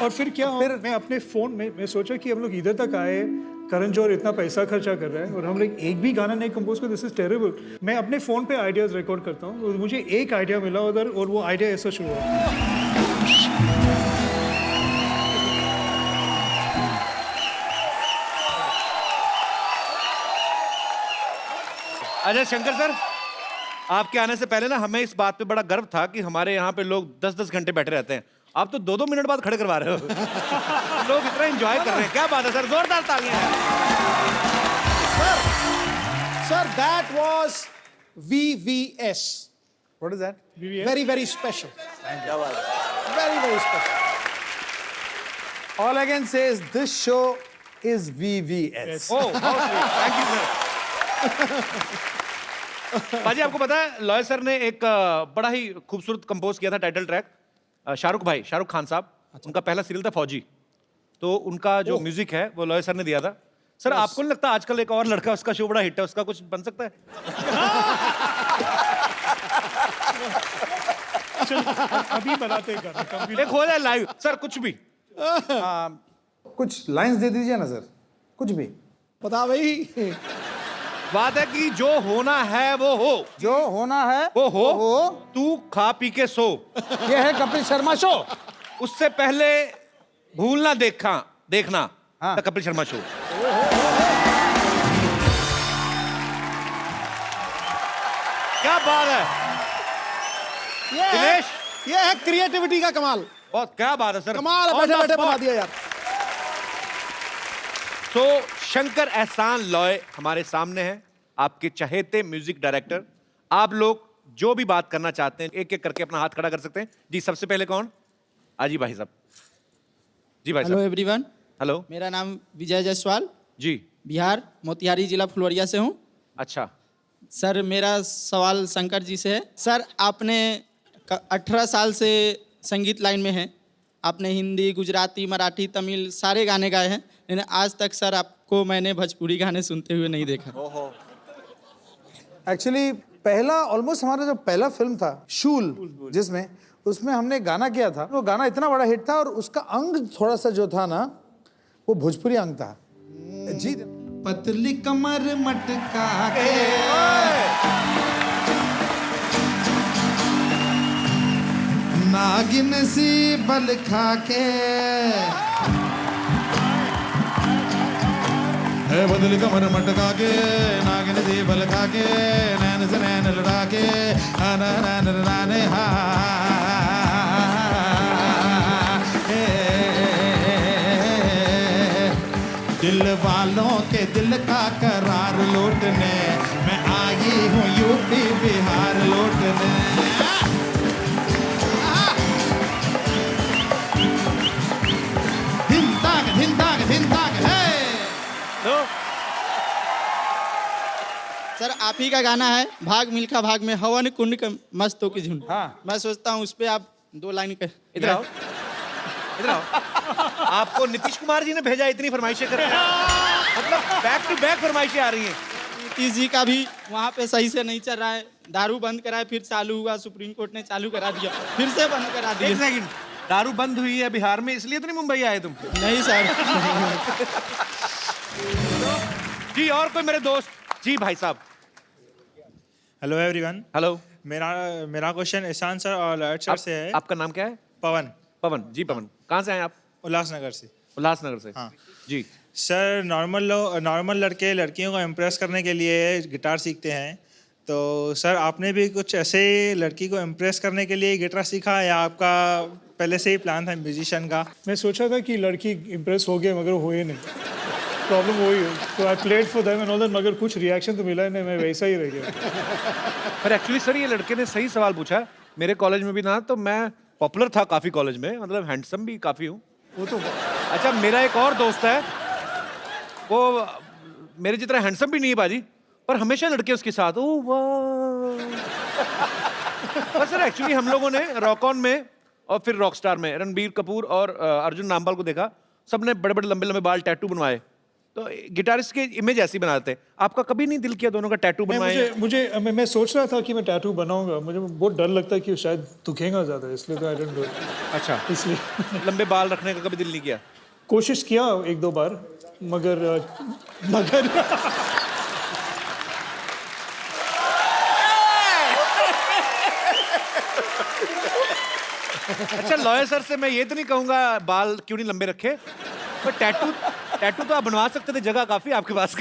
और फिर क्या, फिर मैं अपने फोन में मैं सोचा कि हम लोग इधर तक आए, करण जौहर इतना पैसा खर्चा कर रहा है और हम लोग एक भी गाना नहीं कंपोज कर, दिस इज टेरेबल। मैं अपने फोन पे आइडियाज रिकॉर्ड करता हूँ और मुझे एक आइडिया मिला उधर, और वो आइडिया ऐसा शुरू हुआ। अच्छा शंकर सर, आपके आने से पहले ना हमें इस बात पे बड़ा गर्व था कि हमारे यहाँ पे लोग 10-10 घंटे बैठे रहते हैं। आप तो 2-2 मिनट बाद खड़े करवा रहे हो। लोग इतना एंजॉय कर रहे हैं, क्या बात है सर, जोरदार तालियां हैं। Sir, that was VVS. What is that? Very, very special. Very, very special. All I can say is this show is VVS. Oh, thank you sir. बाजी आपको पता है लॉय सर ने एक बड़ा ही खूबसूरत कंपोज किया था टाइटल ट्रैक, शाहरुख खान साहब, उनका पहला सीरियल था फौजी, तो उनका जो म्यूजिक है वो लॉय सर ने दिया था। सर आपको नहीं लगता आजकल एक और लड़का, उसका शो बड़ा हिट है, उसका कुछ बन सकता है? अभी बनाते हैं गाना, एक हो जाए लाइव सर, कुछ भी। कुछ लाइंस दे दीजिए ना सर, कुछ भी। बता भाई। बात है कि जो होना है वो हो, जो होना है वो हो, तू खा पी के सो। ये है कपिल शर्मा शो। उससे पहले भूलना देखना द कपिल शर्मा शो। क्या बात है दिनेश, ये है क्रिएटिविटी का कमाल। बहुत क्या बात है सर, कमाल है, बैठे बैठे बना दिया यार। तो शंकर एहसान लॉय हमारे सामने हैं, आपके चहेते म्यूजिक डायरेक्टर। आप लोग जो भी बात करना चाहते हैं एक एक करके अपना हाथ खड़ा कर सकते हैं। जी सबसे पहले कौन? आजी भाई साहब। जी भाई साहब। Hello everyone. हेलो, मेरा नाम विजय जायसवाल, जी बिहार मोतिहारी जिला फुलवरिया से हूँ। अच्छा सर मेरा सवाल शंकर जी से है। सर आपने 18 साल से संगीत लाइन में हैं, आपने हिंदी, गुजराती, मराठी, तमिल सारे गाने गाए हैं, लेकिन आज तक सर आपको मैंने भोजपुरी गाने सुनते हुए नहीं देखा। एक्चुअली पहला ऑलमोस्ट हमारा जो पहला फिल्म था शूल, जिसमें उसमें हमने गाना किया था, वो गाना इतना बड़ा हिट था और उसका अंग थोड़ा सा जो था ना वो भोजपुरी अंग था। जी पतली कमर मटका के नागिन सी बल खा के, बदल कमर मटका के नागिन सी बल खा के, नैन से नैन लड़ा के, नाने हा दिल वालों के दिल का करार लौटने, मैं आई हूँ यूपी बिहार लौटने। धिन ताक है। सर आप ही का गाना है भाग मिल्खा भाग में हवन कुंड के मस्तों की झुंड। हाँ। मैं सोचता हूँ उस पर आप 2 लाइन कर। इधर आओ, इधर आओ। आपको नीतीश कुमार जी ने भेजा इतनी फरमाइशें कर रहे हैं, मतलब बैक टू बैक फरमाइशें आ रही हैं। नीतीश जी का भी वहाँ पे सही से नहीं चल रहा है, दारू बंद कराए फिर चालू हुआ, सुप्रीम कोर्ट ने चालू करा दिया, फिर से बंद करा दिया। एक सेकंड, दारू बंद हुई है बिहार में, इसलिए तो नहीं मुंबई आए तुम? नहीं सर। जी और कोई मेरे दोस्त? जी भाई साहब। Hello everyone. हेलो। मेरा क्वेश्चन ईशान सर और लॉयड सर से है। आपका नाम क्या है? पवन। पवन जी, पवन कहाँ से आए आप? उल्लासनगर से। उल्लासनगर से, हाँ जी। सर नॉर्मल लड़के लड़कियों को इम्प्रेस करने के लिए गिटार सीखते हैं, तो सर आपने भी कुछ ऐसे लड़की को इम्प्रेस करने के लिए गिटार सीखा या आपका पहले से ही प्लान था म्यूजिशियन का? मैं सोचा था कि लड़की इम्प्रेस हो गई मगर हुए नहीं, प्रॉब्लम वही है। तो I played for them and all that, मगर कुछ रिएक्शन तो मिला ही नहीं, मैं वैसा ही रह गया। पर एक्चुअली सर ये लड़के ने सही सवाल पूछा है। मेरे कॉलेज में भी ना तो मैं पॉपुलर था काफ़ी कॉलेज में, मतलब हैंडसम भी काफ़ी हूँ वो तो। अच्छा मेरा एक और दोस्त है, वो मेरे जितना हैंडसम भी नहीं है बाजी, पर हमेशा लड़के उसके साथ। ओ वाह। पर सर एक्चुअली हम लोगों ने रॉक ऑन में और फिर रॉकस्टार में रणबीर कपूर और अर्जुन नामपाल को देखा, सबने बड़े बड़े लंबे लंबे बाल टैटू बनवाए। तो गिटारिस्ट के इमेज ऐसी बनाते हैं। आपका कभी नहीं दिल किया दोनों का टैटू बनवाए? मैं सोच रहा था कि मैं टैटू बनाऊंगा, मुझे बहुत डर लगता है कि शायद दुखेगा ज़्यादा, इसलिए तो आई डोंट डू। अच्छा, इसलिए लंबे बाल रखने का कभी दिल नहीं किया? कोशिश किया 1-2 बार, मगर अच्छा लॉयर सर से मैं ये तो नहीं कहूंगा बाल क्यों नहीं लंबे रखे, पर टैटू तो आप बनवा सकते थे, जगह काफी आपके पास।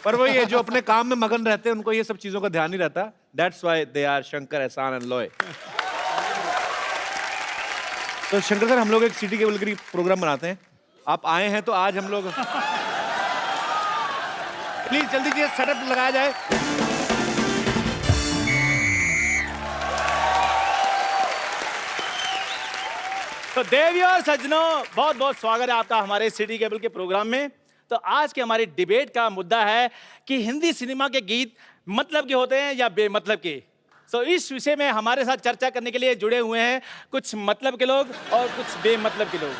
पर वो ये जो अपने काम में मगन रहते हैं उनको ये सब चीजों का ध्यान नहीं रहता। That's why they are Shankar, Ehsaan and Loy. तो शंकर सर हम लोग एक सिटी केबल की प्रोग्राम बनाते हैं, आप आए हैं तो आज हम लोग प्लीज जल्दी से सेटअप लगाया जाए। तो देवी और सज्जनों, बहुत बहुत स्वागत है आपका हमारे सिटी केबल के प्रोग्राम में। तो आज के हमारी डिबेट का मुद्दा है कि हिंदी सिनेमा के गीत मतलब के होते हैं या बेमतलब के। सो इस विषय में हमारे साथ चर्चा करने के लिए जुड़े हुए हैं कुछ मतलब के लोग और कुछ बेमतलब के लोग।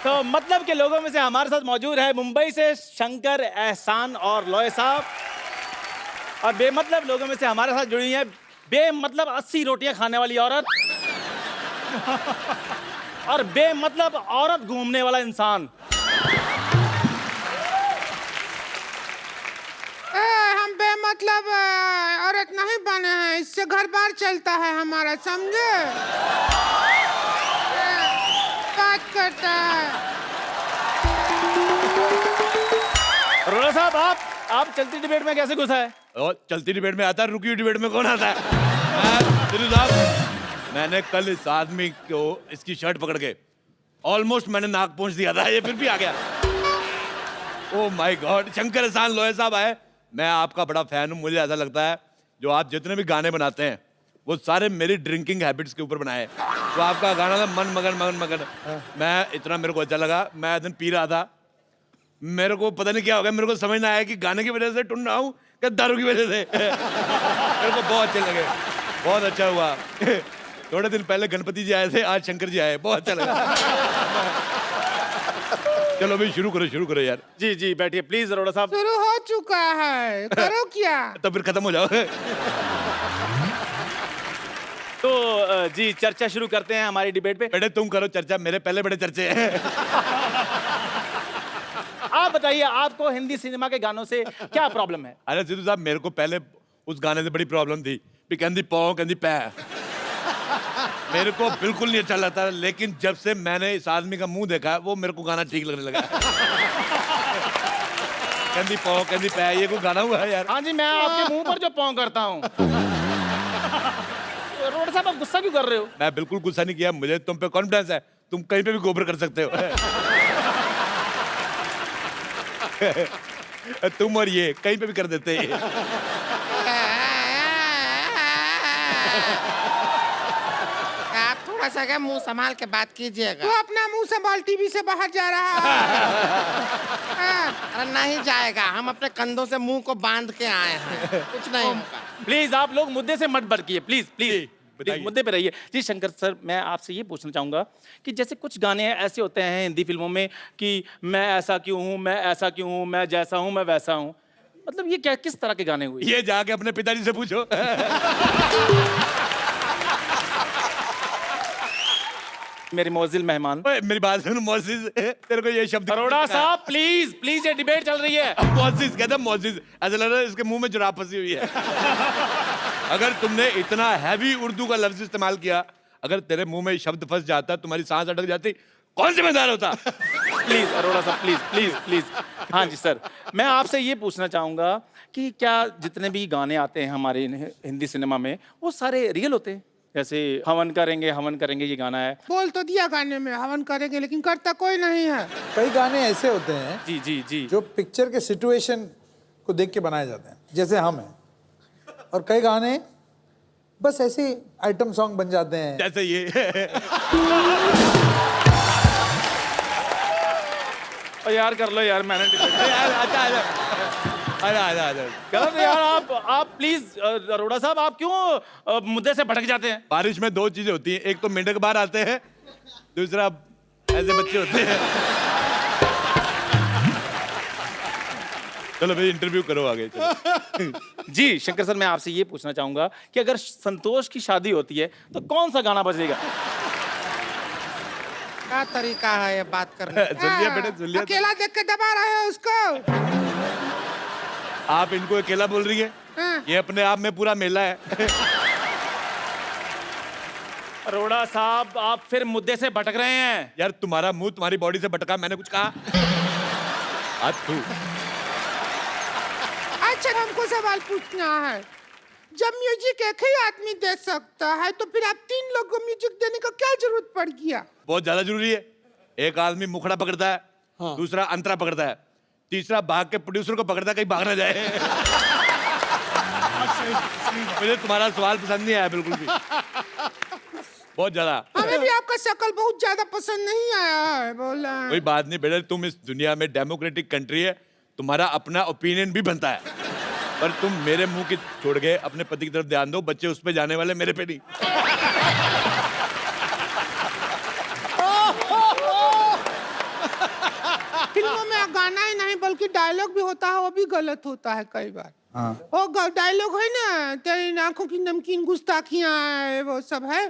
तो मतलब के लोगों में से हमारे साथ मौजूद है मुंबई से शंकर, एहसान और लॉय साहब, और बेमतलब लोगों में से हमारे साथ जुड़ी है बेमतलब 80 रोटियां खाने वाली औरत और बेमतलब औरत घूमने वाला इंसान। हम बेमतलब औरत नहीं बने हैं, इससे घर बार चलता है हमारा, समझे? बात करता है। अरोड़ा साहब आप चलती डिबेट में कैसे घुसा है? और चलती डिबेट में आता है, रुकी हुई डिबेट में कौन आता है? मैंने कल इस आदमी को इसकी शर्ट पकड़ के ऑलमोस्ट मैंने नाक पहुंच दिया था, ये फिर भी आ गया। ओह माय गॉड, शंकर, एहसान, लॉय साहब आए। मैं आपका बड़ा फैन हूँ, मुझे ऐसा लगता है जो आप जितने भी गाने बनाते हैं वो सारे मेरी ड्रिंकिंग हैबिट्स के ऊपर बनाए। तो आपका गाना था मन मगन मगन मगन, मैं इतना मेरे को अच्छा लगा। मैं एक दिन पी रहा था, मेरे को पता नहीं क्या हो गया, मेरे को समझ ना आया कि गाने की वजह से टुन रहा हूँ कि दारू की वजह से। मेरे को बहुत अच्छे लगे, बहुत अच्छा हुआ। थोड़े दिन पहले गणपति जी आए थे, आज शंकर जी आए, बहुत अच्छा लगा। चलो भाई शुरू करो यार। जी जी बैठिए प्लीज अरोड़ा साहब। शुरू हो चुका है, करो क्या? तो फिर खत्म हो जाओ। तो जी चर्चा शुरू करते हैं हमारी डिबेट पे। बेटे तुम करो चर्चा, मेरे पहले बड़े चर्चे हैं। आप बताइए आपको हिंदी सिनेमा के गानों से क्या प्रॉब्लम है? अरे सिद्धू साहब, मेरे को पहले उस गाने से बड़ी प्रॉब्लम थी कि कहती पौ कहती पै, मेरे को बिल्कुल नहीं अच्छा लगता। लेकिन जब से मैंने इस आदमी का मुंह देखा वो मेरे को गाना ठीक लगने लगा। कहती पौ कहती पै, ये कोई गाना हुआ है यार? हाँ जी, मैं आपके मुंह पर जो पौ करता हूँ। रोड साहब आप गुस्सा क्यों कर रहे हो? मैं बिल्कुल गुस्सा नहीं किया, मुझे तुम पे कॉन्फिडेंस है, तुम कहीं पे भी गोबर कर सकते हो। तुम और ये कहीं पे भी कर देते हैं। आप थोड़ा सा क्या मुंह संभाल के बात कीजिएगा। तू अपना मुंह संभाल, टीवी से बाहर जा रहा है। अरे नहीं जाएगा, हम अपने कंधों से मुंह को बांध के आए हैं, कुछ नहीं होगा। प्लीज आप लोग मुद्दे से मत भटकिए, प्लीज प्लीज मुद्दे पे रहिए। जी शंकर सर, मैं आपसे ये पूछना चाहूंगा कि जैसे कुछ गाने ऐसे होते हैं हिंदी फिल्मों में कि मैं ऐसा क्यों हूँ, मैं ऐसा क्यों हूँ, मैं जैसा हूँ मैं वैसा हूँ, मतलब ये क्या किस तरह के गाने हुए? ये जाके अपने पिताजी से पूछो। मेरे मोजिल मेहमान, मेरी बात सुन मोजिज, तेरे को ये शब्द अरोड़ा साहब प्लीज प्लीज, ये डिबेट चल रही है। मोजिज कहता है, मोजिज, ऐसा लग रहा है इसके मुंह में जुराब फंसी हुई है। अगर तुमने इतना हैवी उर्दू का लफ्ज इस्तेमाल किया, अगर तेरे मुंह में शब्द फंस जाता, तुम्हारी सांस अटक जाती, कौन जिम्मेदार होता? प्लीज अरोड़ा साहब, प्लीज प्लीज प्लीज। हाँ जी सर, मैं आपसे ये पूछना चाहूंगा कि क्या जितने भी गाने आते हैं हमारे हिंदी सिनेमा में वो सारे रियल होते हैं? जैसे हवन करेंगे ये गाना है। बोल तो दिया गाने में हवन करेंगे, लेकिन करता कोई नहीं है। कई गाने ऐसे होते हैं जी जी जी, जो पिक्चर के सिचुएशन को देख के बनाए जाते हैं, जैसे हम हैं। और कई गाने बस ऐसे आइटम सॉन्ग बन जाते हैं, जैसे ये। और यार कर लो यार, मैंने यार आजा आजा आजा आजा आजा। गलत है यार। आप प्लीज अरोड़ा साहब, आप क्यों मुद्दे से भटक जाते हैं? बारिश में दो चीजें होती हैं, एक तो मेंढक बाहर आते हैं, दूसरा ऐसे बच्चे होते हैं। चलो भाई इंटरव्यू करो आगे चलो। जी शंकर सर, मैं आपसे ये पूछना चाहूंगा कि अगर संतोष की शादी होती है तो कौन सा गाना बजेगा? क्या तरीका है ये बात करने का? सुन लिया बेटे, सुन लिया। अकेला देख के दबा रहे हो उसको। आप इनको अकेला बोल रही है? ये अपने आप में पूरा मेला है। अरोड़ा साहब, आप फिर मुद्दे से भटक रहे हैं। यार तुम्हारा मुंह तुम्हारी बॉडी से भटका, मैंने कुछ कहा? अच्छा हमको सवाल पूछना है, जब म्यूजिक एक ही आदमी दे सकता है तो फिर आप 3 लोग को म्यूजिक देने का क्या जरूरत पड़ गया? बहुत ज्यादा जरूरी है। एक आदमी मुखड़ा पकड़ता है, दूसरा अंतरा पकड़ता है, तीसरा भाग के प्रोड्यूसर को पकड़ता है कहीं भाग ना जाए। मुझे तुम्हारा सवाल पसंद नहीं आया बिल्कुल भी, बहुत ज्यादा। हमें भी आपका शक्ल बहुत ज्यादा पसंद नहीं आया है, बोला। कोई बात नहीं बेटा, तुम इस दुनिया में डेमोक्रेटिक कंट्री है, तुम्हारा अपना ओपिनियन भी बनता है, पर तुम मेरे मुंह की छोड़ के अपने पति की तरफ ध्यान दो। बच्चे उस पे जाने वाले, मेरे पे नहीं। फिल्मों में गाना ही नहीं बल्कि डायलॉग भी होता है, वो भी गलत होता है कई बार। वो डायलॉग है ना, तेरी आंखों की नमकीन गुस्ताखियां है, वो सब है।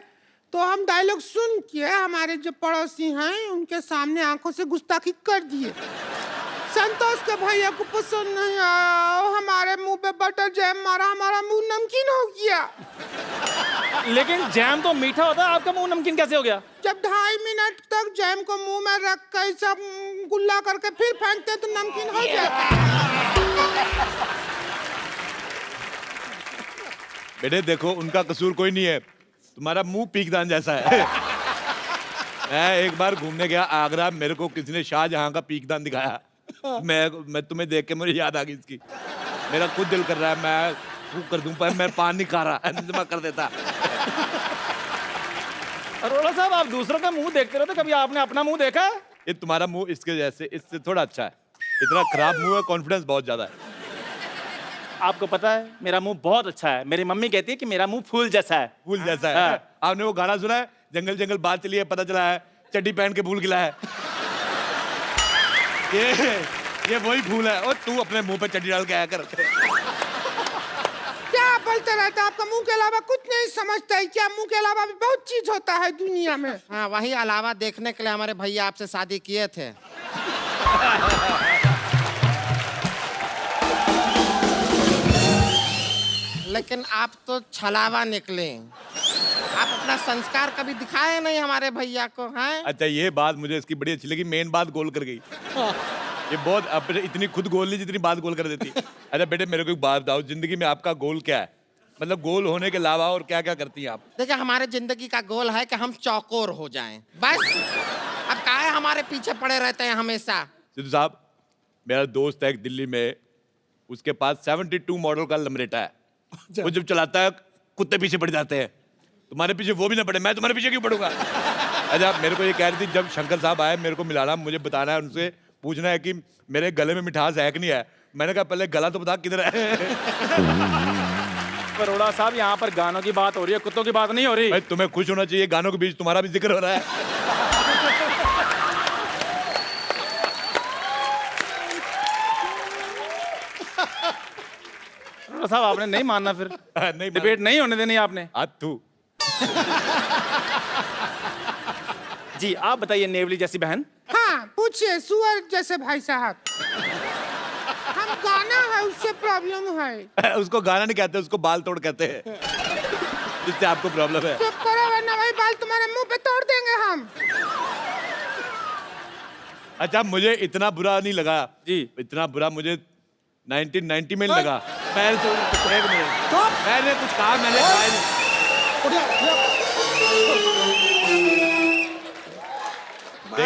तो हम डायलॉग सुन के हमारे जो पड़ोसी हैं उनके सामने आंखों से गुस्ताखी कर दिए। संतोष के भैया को पसंद नहीं आया, हमारे मुंह पे बटर जैम मारा, हमारा मुंह नमकीन हो गया। लेकिन जैम तो मीठा होता है, आपका मुंह नमकीन कैसे हो गया? जब 2.5 मिनट तक जैम को मुंह में रख कर सब गुल्ला करके फिर फेंकते तो नमकीन हो जाता। बेटे देखो, उनका कसूर कोई नहीं है, तुम्हारा मुंह पीकदान जैसा है। मैं एक बार घूमने गया आगरा, मेरे को किसी ने शाहजहां का पीकदान दिखाया। मैं तुम्हें देख के मुझे याद आ गई इसकी। मेरा खुद दिल कर रहा है मैं फूक कर दूं, पर मैं पान नहीं खा रहा, इंतजाम कर देता। अरोड़ा साहब, आप दूसरों का मुंह देखते रहते, कभी आपने अपना मुंह देखा है? ये तुम्हारा मुंह इसके जैसे, इससे थोड़ा अच्छा है। इतना खराब मुंह है, कॉन्फिडेंस बहुत ज्यादा है। आपको पता है मेरा मुंह बहुत अच्छा है। मेरी मम्मी कहती है कि मेरा मुंह फूल जैसा है। फूल जैसा है। आपने वो गाना सुना है, जंगल जंगल बात चली है, पता चला है चड्डी पहन के फूल खिला है। ये वही फूल है। और तू अपने मुंह पे चड्डी डाल के आया कर। क्या बोलते रहता, आपका मुंह के अलावा कुछ नहीं समझता है क्या? मुंह के अलावा भी बहुत चीज होता है दुनिया में। हाँ, वही अलावा देखने के लिए हमारे भैया आपसे शादी किए थे। लेकिन आप तो छलावा निकले। आप अपना संस्कार कभी दिखाए नहीं हमारे भैया को, हैं? अच्छा, ये बात मुझे इसकी बड़ी अच्छी लगी, मेन बात गोल कर गई। ये बहुत अपने इतनी खुद गोल नहीं जितनी बात गोल कर देती। अच्छा बेटे, मेरे को एक बात बताओ, जिंदगी में आपका गोल क्या है? मतलब गोल होने के अलावा और क्या क्या करती हैं आप? देखिए, हमारे जिंदगी का गोल है कि हम चौकोर हो जाएं, बस। अब काहे हमारे पीछे पड़े रहते हैं हमेशा? सिद्धू साहब, मेरा दोस्त है एक दिल्ली में, उसके पास 72 मॉडल का लमरेटा है। वो जब चलाता है कुत्ते पीछे पड़ जाते हैं। तुम्हारे पीछे वो भी ना पड़े, मैं तुम्हारे पीछे क्यों पड़ूंगा? अच्छा, मेरे को ये कह रही थी, जब शंकर साहब आए मेरे को मिलाना, मुझे बताना है, उनसे पूछना है कि मेरे गले में मिठास है कि नहीं है। मैंने कहा पहले गला तो बता किधर है। अरोड़ा साहब, यहाँ पर गानों की बात हो रही है, कुत्तों की बात नहीं हो रही। भाई तुम्हें खुश होना चाहिए, गानों के बीच तुम्हारा भी जिक्र हो रहा है। साहब, आपने नहीं मानना फिर? नहीं, डिबेट नहीं होने देनी आपने। तू जी, आप बताइए नेवली जैसी बहन। हाँ, पूछिए सुअर जैसे भाई साहब। हम गाना है, उससे प्रॉब्लम है। उसको गाना नहीं कहते, उसको बाल तोड़ कहते हैं। जिससे आपको प्रॉब्लम है। चुप करो वरना वही बाल तुम्हारे मुंह पे तोड़ देंगे हम। अच्छा मुझे इतना बुरा नहीं लगा जी, इतना बुरा मुझे 1990 में लगा। मैंने तो एक मिनट, मैंने कुछ कहा, मैंने कहा ही नहीं।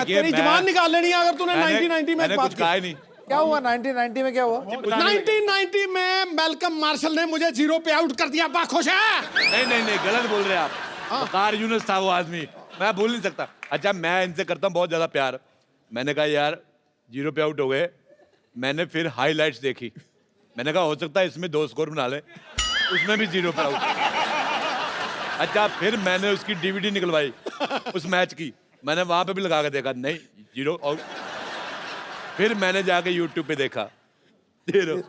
तेरी जबान निकाल लेनी है अगर तूने 1990 में मैंने कुछ कहा ही नहीं। क्या हुआ 1990 में क्या हुआ? 1990 में मैल्कम मार्शल ने मुझे 0 पे आउट कर दिया। बा खुश है? नहीं गलत बोल रहे हैं आप। वकार यूनुस था वो आदमी, मैं भूल नहीं सकता। अच्छा मैं इनसे करता हूँ बहुत ज्यादा प्यार। मैंने कहा यार 0 पे आउट हो गए। मैंने फिर हाईलाइट्स देखी, मैंने कहा हो सकता है इसमें 2 स्कोर बना ले, उसमें भी 0 पे आउट। अच्छा फिर मैंने उसकी DVD निकलवाई उस मैच की, मैंने वहां पे भी लगा के देखा, नहीं 0 आउट। फिर मैंने जाके YouTube पे देखा 0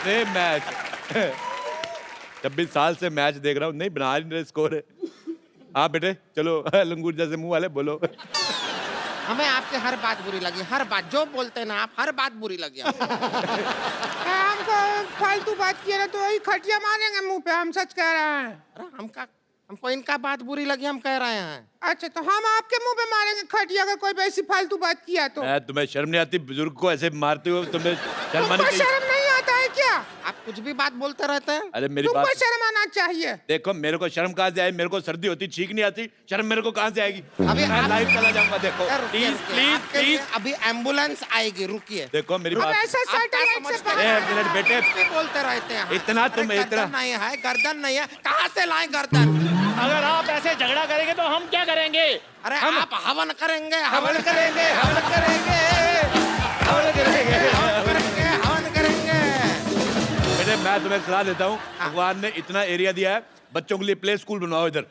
सेम मैच। 26 साल से मैच देख रहा हूँ, नहीं बना नहीं रहे स्कोर है। हाँ बेटे चलो लंगूर जैसे मुंह वाले बोलो। हमें आपकी हर बात बुरी लगी, हर बात जो बोलते हैं ना आप, हर बात बुरी लगी। हमको फालतू बात किया ना तो वही खटिया मारेंगे मुंह पे, हम सच कह रहे हैं। हमको इनका बात बुरी लगी, हम कह रहे हैं। अच्छा तो हम आपके मुंह पे मारेंगे खटिया अगर कोई ऐसी फालतू बात किया तो? तुम्हें शर्म नहीं आती? बुजुर्ग को ऐसे मारते हो, तुम्हें शर्म आनी चाहिए। शर्म नहीं आता है क्या? आप कुछ भी बात बोलते रहते हैं। अरे मेरी तुमको बात शर्म आना चाहिए। देखो मेरे को शर्म कहाँ से आई? मेरे को सर्दी होती छींक नहीं आती, शर्म मेरे को कहाँ से आएगी? अभी मैं लाइव चला जाऊंगा। देखो प्लीज प्लीज प्लीज, अभी एम्बुलेंस आएगी, रुकिए। देखो मेरी बात। ऐसा एक मिनट बेटे, बोलते रहते हैं इतना तुम इतना नहीं है, गर्दन नहीं है, कहाँ से लाएं गर्दन? अगर आप ऐसे झगड़ा करेंगे तो हम क्या करेंगे? अरे आप हवन करेंगे, हवन करेंगे, हवन करेंगे, हवन करेंगे, हवन करेंगे। बेटे मैं तुम्हें सलाह देता हूँ, भगवान ने इतना एरिया दिया है, बच्चों के लिए प्ले स्कूल बनवाओ इधर।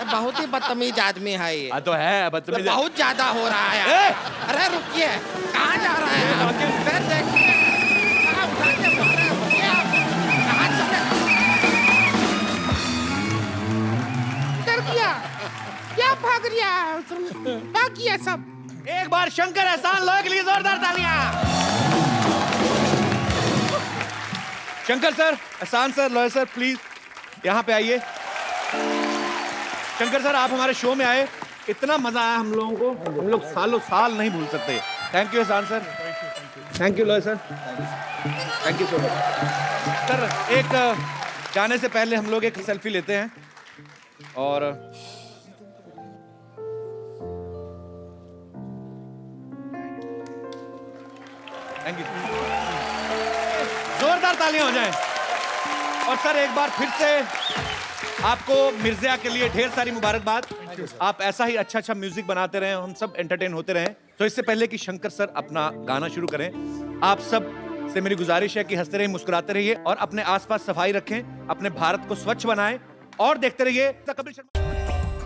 बहुत ही बदतमीज आदमी है ये। हाँ तो है बदतमीज, बहुत ज्यादा हो रहा है। अरे रुकिए, कहाँ जा रहे हैं? फिर देखिए क्या भाग रिया भाग गया सब। एक बार शंकर एहसान लो के लिए जोरदार तालियां। शंकर सर, एहसान सर, लॉयर सर प्लीज यहाँ पे आइए। शंकर सर आप हमारे शो में आए, इतना मजा आया हम लोगों को, हम लोग सालों साल नहीं भूल सकते। थैंक यू एहसान sir, thank you lawyer sir, thank you so much. Sir एक जाने से पहले हम लोग एक सेल्फी लेते हैं और थैंक यू, जोरदार तालियां हो जाएं। और सर एक बार फिर से आपको मिर्ज़ा के लिए ढेर सारी मुबारकबाद। आप ऐसा ही अच्छा अच्छा म्यूजिक बनाते रहें, हम सब एंटरटेन होते रहें। तो इससे पहले कि शंकर सर अपना गाना शुरू करें, आप सब से मेरी गुजारिश है कि हंसते रहिए, मुस्कुराते रहिए और अपने आसपास सफाई रखें, अपने भारत को स्वच्छ बनाएं और देखते रहिए the Kapil Sharma.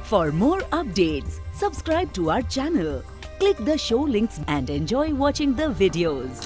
For more updates, subscribe to our channel, click the show links and enjoy watching the videos.